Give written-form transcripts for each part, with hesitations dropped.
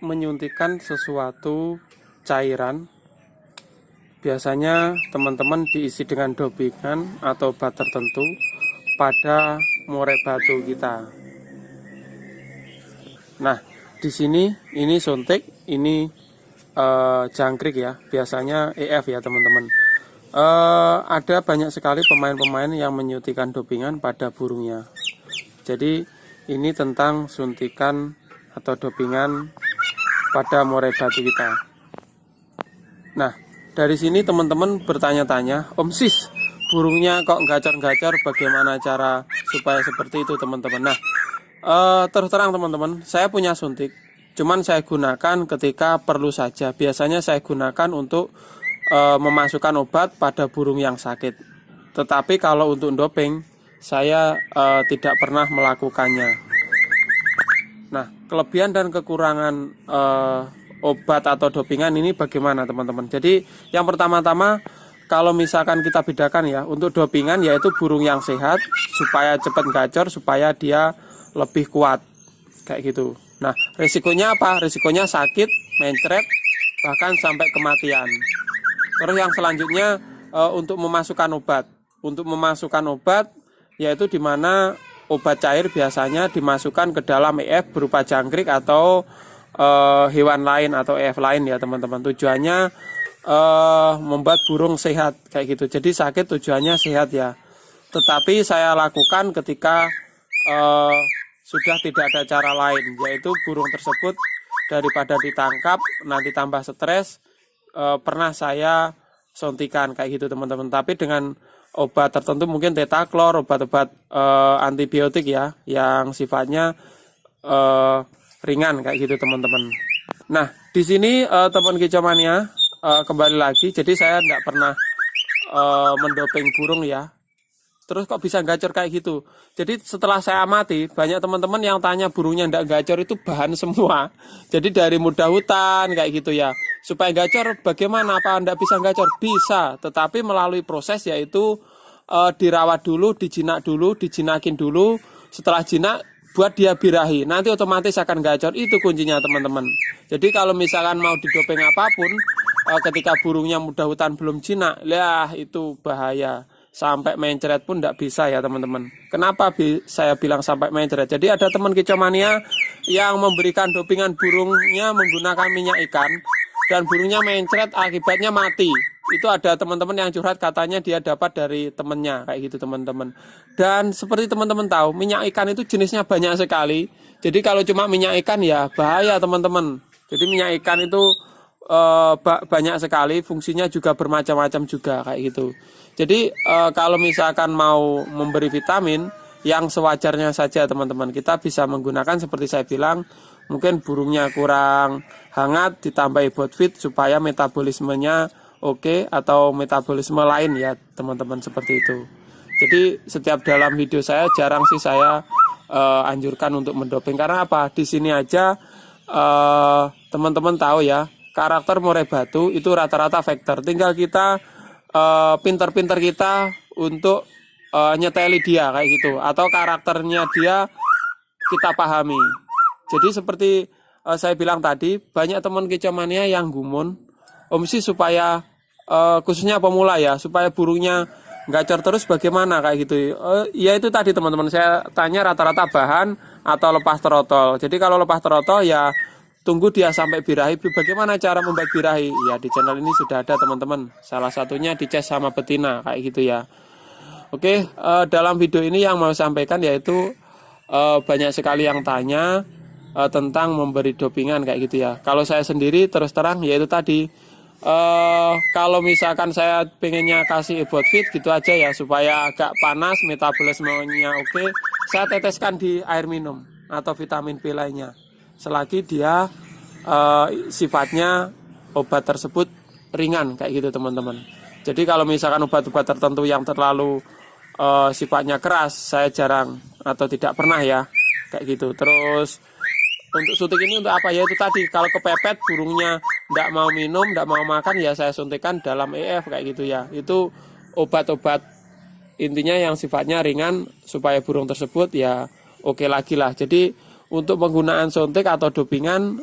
menyuntikkan sesuatu cairan. Biasanya teman-teman diisi dengan dopingan atau obat tertentu pada murai batu kita. Nah, di sini ini suntik, ini jangkrik ya. Biasanya EF ya teman-teman. Ada banyak sekali pemain-pemain yang menyuntikkan dopingan pada burungnya. Jadi ini tentang suntikan atau dopingan pada murai batu kita. Nah, dari sini teman-teman bertanya-tanya, Om Sis, burungnya kok gacor-gacor, bagaimana cara supaya seperti itu teman-teman? Nah, terus terang teman-teman, saya punya suntik, cuman saya gunakan ketika perlu saja. Biasanya saya gunakan untuk memasukkan obat pada burung yang sakit. Tetapi kalau untuk doping, saya tidak pernah melakukannya. Nah, kelebihan dan kekurangan obat atau dopingan ini bagaimana teman-teman? Jadi yang pertama-tama, kalau misalkan kita bedakan ya, untuk dopingan yaitu burung yang sehat supaya cepat gacor, supaya dia lebih kuat kayak gitu. Nah, risikonya apa? Risikonya sakit, mencret, bahkan sampai kematian. Terus yang selanjutnya untuk memasukkan obat. Untuk memasukkan obat yaitu dimana obat cair biasanya dimasukkan ke dalam EF berupa jangkrik atau hewan lain atau EF lain ya teman-teman. Tujuannya membuat burung sehat kayak gitu. Jadi sakit tujuannya sehat ya. Tetapi saya lakukan ketika sudah tidak ada cara lain, yaitu burung tersebut daripada ditangkap nanti tambah stres, pernah saya suntikan kayak gitu teman-teman. Tapi dengan obat tertentu, mungkin tetaklor, obat-obat antibiotik ya, yang sifatnya ringan kayak gitu teman-teman. Nah, di sini teman kicomania kembali lagi. Jadi saya tidak pernah mendoping burung ya. Terus kok bisa gacor kayak gitu? Jadi setelah saya amati, banyak teman-teman yang tanya burungnya tidak gacor itu bahan semua. Jadi dari muda hutan kayak gitu ya. Supaya gacor bagaimana? Apa tidak bisa gacor? Bisa, tetapi melalui proses yaitu dirawat dulu, dijinak dulu, dijinakin dulu. Setelah jinak, buat dia birahi. Nanti otomatis akan gacor. Itu kuncinya teman-teman. Jadi kalau misalkan mau didoping apapun, ketika burungnya muda hutan belum jinak, ya itu bahaya. Sampai mencret pun tidak bisa ya teman-teman. Kenapa saya bilang sampai mencret? Jadi ada teman kicomania yang memberikan dopingan burungnya menggunakan minyak ikan dan burungnya mencret, akibatnya mati. Itu ada teman-teman yang curhat, katanya dia dapat dari temennya kayak gitu teman-teman. Dan seperti teman-teman tahu, minyak ikan itu jenisnya banyak sekali. Jadi kalau cuma minyak ikan ya bahaya teman-teman. Jadi minyak ikan itu banyak sekali, fungsinya juga bermacam-macam juga kayak gitu. Jadi kalau misalkan mau memberi vitamin yang sewajarnya saja teman-teman, kita bisa menggunakan seperti saya bilang, mungkin burungnya kurang hangat ditambahi botfit supaya metabolismenya oke, atau metabolisme lain ya teman-teman, seperti itu. Jadi setiap dalam video saya jarang sih saya anjurkan untuk mendoping, karena apa? Di sini aja teman-teman tahu ya, karakter murai batu itu rata-rata vektor. Tinggal kita pinter-pinter kita untuk nyeteli dia kayak gitu, atau karakternya dia kita pahami. Jadi seperti saya bilang tadi, banyak teman kicomania yang gumun, Om sih supaya khususnya pemula ya, supaya burungnya gacor terus bagaimana kayak gitu. Ya itu tadi teman-teman, saya tanya rata-rata bahan atau lepas trotol. Jadi kalau lepas trotol ya tunggu dia sampai birahi. Bagaimana cara membuat birahi? Ya di channel ini sudah ada teman-teman. Salah satunya dicas sama betina kayak gitu ya. Oke, dalam video ini yang mau sampaikan yaitu banyak sekali yang tanya tentang memberi dopingan kayak gitu ya. Kalau saya sendiri terus terang yaitu tadi, kalau misalkan saya pengennya kasih botfit gitu aja ya, supaya agak panas, metabolismenya oke, saya teteskan di air minum atau vitamin B lainnya. Selagi dia sifatnya obat tersebut ringan kayak gitu teman-teman. Jadi kalau misalkan obat-obat tertentu yang terlalu sifatnya keras, saya jarang atau tidak pernah ya kayak gitu. Terus untuk suntik ini untuk apa ya? Itu tadi, kalau kepepet burungnya tidak mau minum, tidak mau makan, ya saya suntikan dalam EF kayak gitu ya. Itu obat-obat intinya yang sifatnya ringan supaya burung tersebut ya oke lagi lah. Jadi Untuk penggunaan suntik atau dopingan,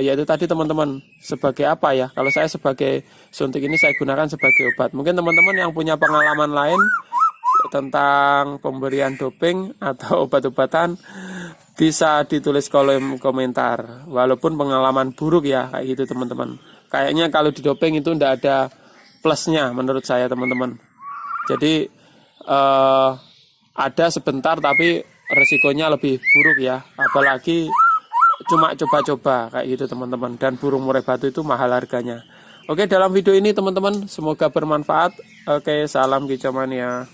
yaitu tadi teman-teman, sebagai apa ya? Kalau saya sebagai suntik ini saya gunakan sebagai obat. Mungkin teman-teman yang punya pengalaman lain tentang pemberian doping atau obat-obatan bisa ditulis kolom komentar. Walaupun pengalaman buruk ya, kayak gitu teman-teman. Kayaknya kalau di doping itu tidak ada plusnya menurut saya teman-teman. Jadi ada sebentar tapi resikonya lebih buruk ya, apalagi cuma coba-coba kayak gitu teman-teman. Dan burung murai batu itu mahal harganya. Oke, dalam video ini teman-teman semoga bermanfaat. Oke, salam kicau mania.